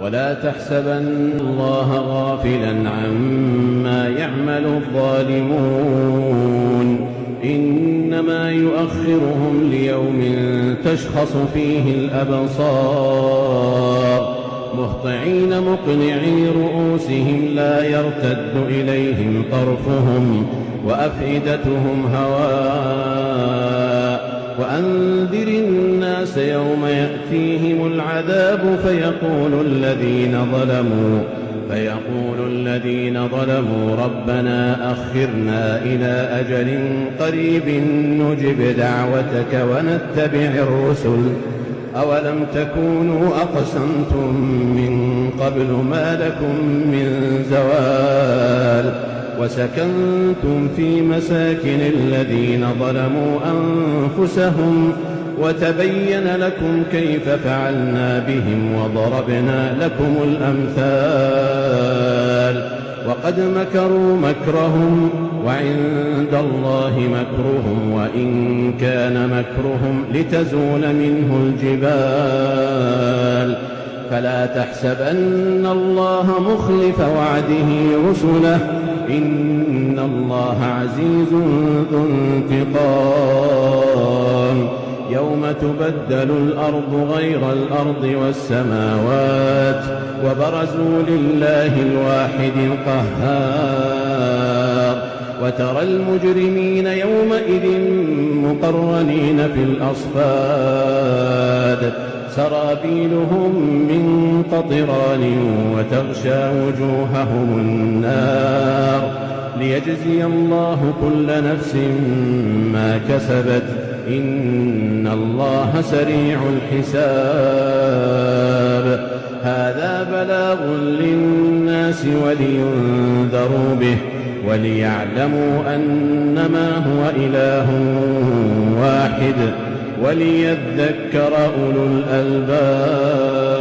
ولا تحسبن الله غافلا عما يعمل الظالمون إنما يؤخرهم ليوم تشخص فيه الأبصار مهطعين مقنعي رؤوسهم لا يرتد إليهم طرفهم وأفئدتهم هواء وأنذر الناس يوم يأتيهم العذاب فيقول الذين ظلموا ربنا أخرنا إلى أجل قريب نجب دعوتك ونتبع الرسل أولم تكونوا أقسمتم من قبل ما لكم من زوال وسكنتم في مساكن الذين ظلموا أنفسهم وتبين لكم كيف فعلنا بهم وضربنا لكم الأمثال وقد مكروا مكرهم وعند الله مكرهم وإن كان مكرهم لتزول منه الجبال فلا تحسبن الله مخلف وعده رسله إن الله عزيز ذو انتقام يوم تبدل الأرض غير الأرض والسماوات وبرزوا لله الواحد القهار وترى المجرمين يومئذ مقرنين في الأصفاد سرابيلهم من قطران وتغشى وجوههم النار ليجزي الله كل نفس ما كسبت إن الله سريع الحساب هذا بلاغ للناس ولينذروا به وليعلموا أنما هو إله واحد وليذكر أولو الألباب.